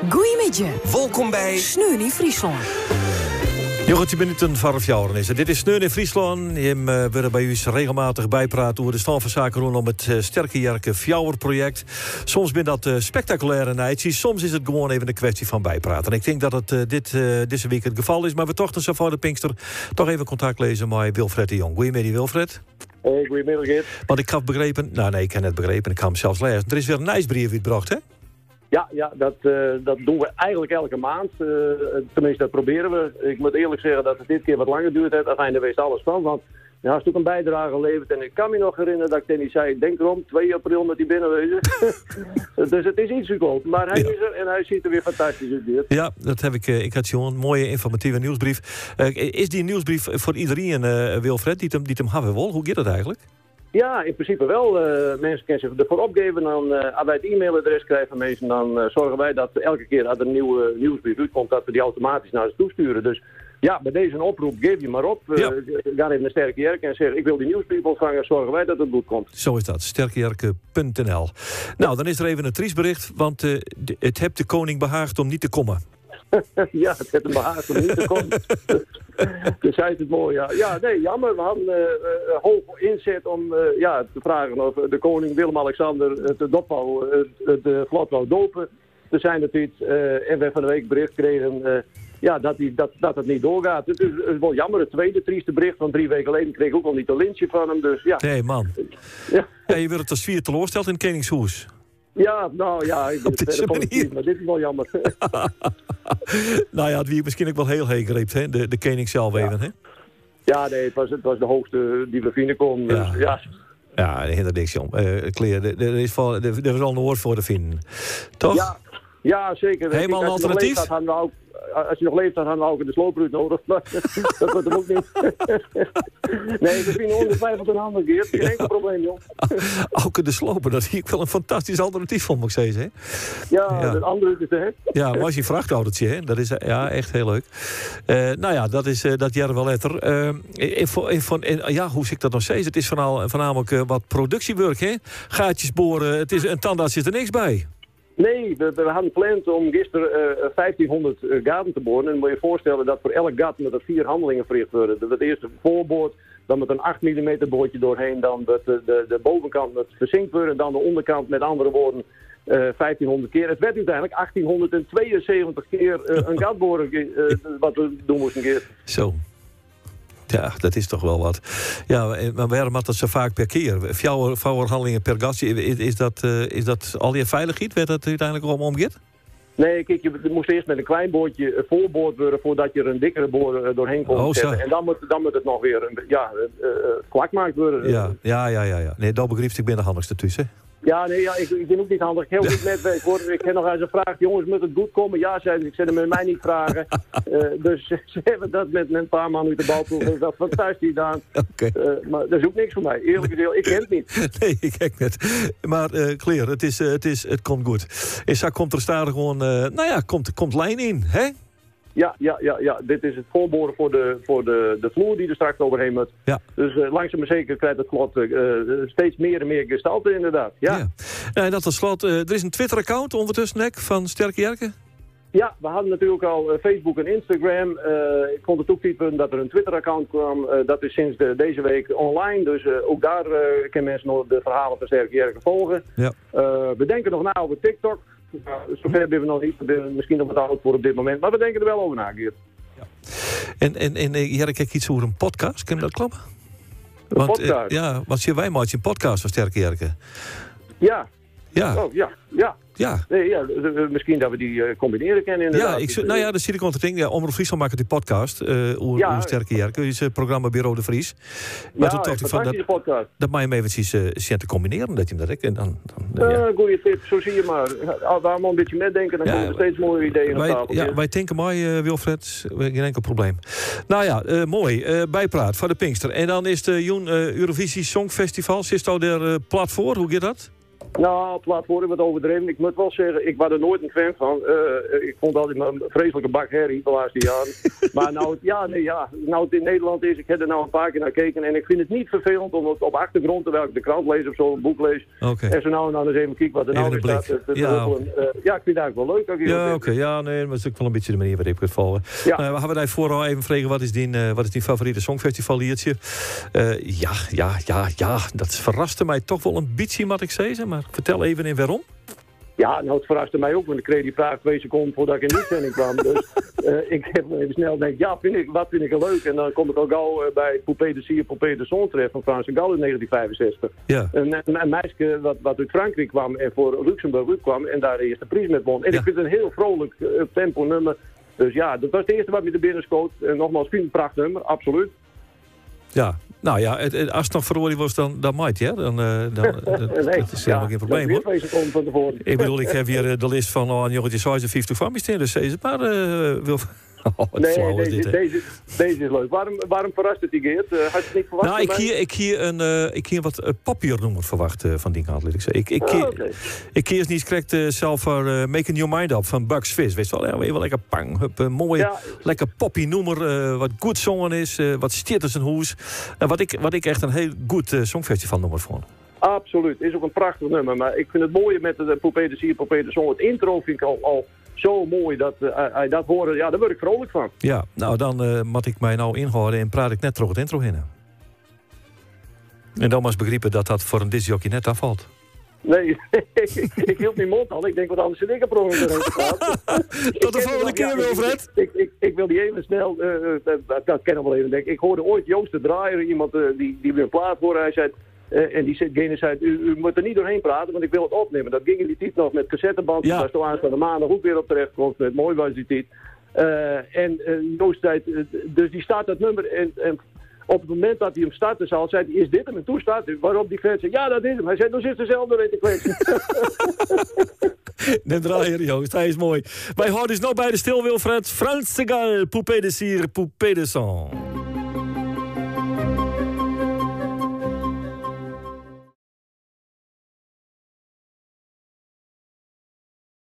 Goeiemiddag. Welkom bij Sneun in Friesland. Jochentje minuten van 4 is het. Dit is Sneun in Friesland. Je willen bij u regelmatig bijpraten over de stand van zaken rondom het Sterke Jerke Fjouwer-project. Soms ben dat spectaculaire nijtjes. Soms is het gewoon even een kwestie van bijpraten. En ik denk dat het deze week het geval is. Maar we toch zo voor de Pinkster toch even contact lezen met Wilfred de Jong. Goedemiddag, Wilfred. Hey, goedemiddag, Geert. Want ik had begrepen... Nee, ik heb het begrepen. Ik ga hem zelfs lezen. Er is weer een ijsbrief uitgebracht, hè? Ja, dat doen we eigenlijk elke maand. Tenminste, dat proberen we. Ik moet eerlijk zeggen dat het dit keer wat langer duurt. Uiteindelijk wees alles van. Want hij heeft ook een bijdrage geleverd. En ik kan me nog herinneren dat ik tegen die zei... Denk erom, 2 april met die binnenwezen. Dus het is iets gekomen. Maar hij is er en hij ziet er weer fantastisch uit. Ja, dat heb ik. Ik had zo'n mooie informatieve nieuwsbrief. Is die nieuwsbrief voor iedereen, Wilfred, die hem hebben wil? Hoe gaat dat eigenlijk? Ja, in principe wel. Mensen kunnen zich ervoor opgeven. Dan, als wij het e-mailadres krijgen van mensen, dan zorgen wij dat elke keer als er een nieuwe nieuwsbrief uitkomt, dat we die automatisch naar ze toesturen. Dus ja, bij deze een oproep, geef je maar op. Ga even naar Sterke Jerke en zeg, ik wil die nieuwsbrief ontvangen. Zorgen wij dat het goed komt. Zo is dat, sterkejerke.nl. Nou, dan is er even een triestbericht, want het hebt de koning behaagd om niet te komen. Ja, het heeft hem behaagd om niet te komen. Dus zei het mooi, ja. Ja, nee, jammer. We hadden hoog inzet om te vragen of de koning Willem-Alexander het vlot wou dopen. Er zijn het iets, en we van de week bericht kregen dat het niet doorgaat. Het is wel jammer, het tweede trieste bericht van 3 weken geleden kreeg ik ook al niet een lintje van hem. Dus ja. Nee, man. Ja, je wordt het als 4 teleursteld in Koningshoes. Ja, nou ja, ik ben verder positief, maar dit is wel jammer. Nou ja, het wie misschien ook wel heel greep, hè? De koning zelf even, hè? Ja, nee, het was de hoogste die we vinden konden. Dus, ja. Ja, helemaal niks, jong. Er is wel een woord voor te vinden. Toch? Ja, zeker. Helemaal een alternatief? Als je nog leeft, dan hadden we ook de slooproute nodig. Dat wordt hem ook niet. Nee, we vinden ongetwijfeld een ander keer. Geen enkel probleem, joh. Ook de slopen, dat zie ik wel een fantastisch alternatief van, moet ik zeggen. Hè? Ja, de andere is hè. Ja, maar als je vrachtautootje, hè? Dat is echt heel leuk. Nou ja, dat jaren wel letter. Hoe zie ik dat nog steeds? Het is voornamelijk wat productiewerk, hè? Gaatjes boren, het is een tandarts zit er niks bij. Nee, we hadden gepland om gisteren 1500 gaten te boren. En dan moet je je voorstellen dat voor elk gat met er 4 handelingen verricht worden. Het eerste voorboord, dan met een 8 mm boordje doorheen. Dan de bovenkant met verzinkt worden. En dan de onderkant met andere woorden 1500 keer. Het werd uiteindelijk 1872 keer een gat boren wat we doen moesten een keer. Zo. Ja, dat is toch wel wat. Ja, maar waarom had dat zo vaak per keer? Vouwerhandelingen per gas, is dat al je veiligheid? Werd dat uiteindelijk omgekeerd? Nee, kijk, je moest eerst met een klein boordje voorboord worden voordat je er een dikkere boor doorheen kon zetten. En dan moet het nog weer vlakmaakt worden. Ja. Nee, dat begreep ik ben de handigste tussen. Ja, nee, ik ben ook niet handig. Ik heb ook niet netwerk, hoor. Ik heb nog eens een vraag. Jongens, moet het goed komen? Ja, zei ze. Ik zei, met mij niet vragen. Dus ze hebben dat met een paar man uit de balploeg. Dat is fantastisch gedaan. Okay. Maar dat is ook niks voor mij. Eerlijk gezegd, ik ken het niet. Nee, ik ken het niet. Maar Claire, het komt goed. En zo komt er stadig gewoon... komt lijn in, hè? Ja. Dit is het voorboren voor de vloer die er straks overheen moet. Ja. Dus langzaam maar zeker krijgt het vlot steeds meer en meer gestalte inderdaad. Ja. En dat tot slot, er is een Twitter-account ondertussen van Sterke Jerke? Ja, we hadden natuurlijk al Facebook en Instagram. Ik vond het ook typen dat er een Twitter-account kwam. Dat is sinds deze week online. Dus ook daar kunnen mensen nog de verhalen van Sterke Jerke volgen. Ja. We denken nog na over TikTok. Zover hebben we nog niet. Misschien nog wat oud voor op dit moment. Maar we denken er wel over na, Geert. Ja. En Jerk, kijk iets over een podcast. Kan dat kloppen? Een podcast? Want wij maken een podcast van Sterke Jerke. Ja. Ja. Oh, ja. Nee, misschien dat we die combineren kennen inderdaad. Dat zie ik want ding. Ja, Omroep Friesland maakt die podcast. Hoe Sterke Jerke. Het is programma Bureau de Vries. Maar toen dacht ik van dat mag je hem eventjes zien te combineren. Dat je hem direct. Goeie tip, zo zie je maar. Als we allemaal een beetje metdenken, dan komen er steeds mooie ideeën op tafel. Ja, wij denken mooi, Wilfred. Geen enkel probleem. Nou ja, mooi. Bijpraat voor de Pinkster. En dan is de Eurovisie Songfestival. Zit al er plat voor? Hoe gaat dat? Nou, het laat worden wat overdreven. Ik moet wel zeggen, ik was er nooit een fan van. Ik vond altijd een vreselijke bak herrie de laatste jaren. Maar nou het in Nederland is, ik heb er nou een paar keer naar gekeken. En ik vind het niet vervelend om het op achtergrond, terwijl ik de krant lees of zo, een boek lees. Okay. En zo nou en dan eens even kijken wat er nou in staat. Ik vind het eigenlijk wel leuk. Maar dat is ook wel een beetje de manier waarop ik het volgen. Ja. We gaan wij vooral even vragen, wat is die favoriete songfestivaliertje? Dat verraste mij toch wel een beetje, wat ik zei. Maar vertel even in waarom. Ja, nou, het verraste mij ook, want ik kreeg die vraag 2 seconden voordat ik in de uitzending kwam. Dus ik heb even snel denk, wat vind ik er leuk? En dan kom ik al gauw bij Poupée de Cire, Poupée de Son terecht van Frans de Gaulle in 1965. Ja. Een meisje wat uit Frankrijk kwam en voor Luxemburg uitkwam en daar de eerste prijs met won. En ik vind het een heel vrolijk tempo nummer. Dus ja, dat was het eerste wat me er binnen schoot. En nogmaals, vind ik een prachtnummer, absoluut. Ja, nou ja, als het nog veroordeeld was, dan might je. Dat is helemaal geen probleem, hoor. Ik bedoel, ik heb hier de list van Jorretje Size 50 van me dus deze maar wil... deze is leuk. Waarom verrast het die Geert? Had je het niet verwacht? Nou, ik hier wat papiernummer verwacht van die kant, laat ik zeggen. Ik keer niet correct zelf voor Making Your Mind Up van Bugs Fizz. Weet je wel, even lekker pang. Mooi, lekker poppy nummer, wat goed zongen is, wat stiert als een hoes. Wat ik echt een heel goed songfestival nummer vond. Absoluut, is ook een prachtig nummer. Maar ik vind het mooie met de Poupée de Cire, Poupée de Son. Het intro vind ik al zo mooi dat hij dat hoorde. Ja, daar word ik vrolijk van. Ja, nou dan moet ik mij nou inhouden en praat ik net terug het intro in. En dan was begrepen dat voor een discjockey net afvalt. Nee, ik hield mijn mond al. Ik denk, wat anders zit ik een probleem erin te praten. Tot de volgende keer, Wilfred. Ik wil die even snel, dat ken ik wel even denken. Ik hoorde ooit Joost de Draaier, iemand die weer een plaat voor. Hij zei, en diegene zei, u moet er niet doorheen praten, want ik wil het opnemen. Dat ging in die tijd nog met cassetteband. Ja. Daar stond aanstaande maandag ook weer op terecht. Met mooi was die tijd. En Joost zei, dus die staat dat nummer en op het moment dat hij hem starten zal, zei hij, is dit hem? En toen staat hij. Waarop die vent zei, ja, dat is hem. Hij zei, dan zit er zelf door in te kletsen. De Draaier, Joost, hij is mooi. Wij houden dus nog bij de stil, Wilfred. Frans de Gaulle, Poupée de Cire, Poupée de Son.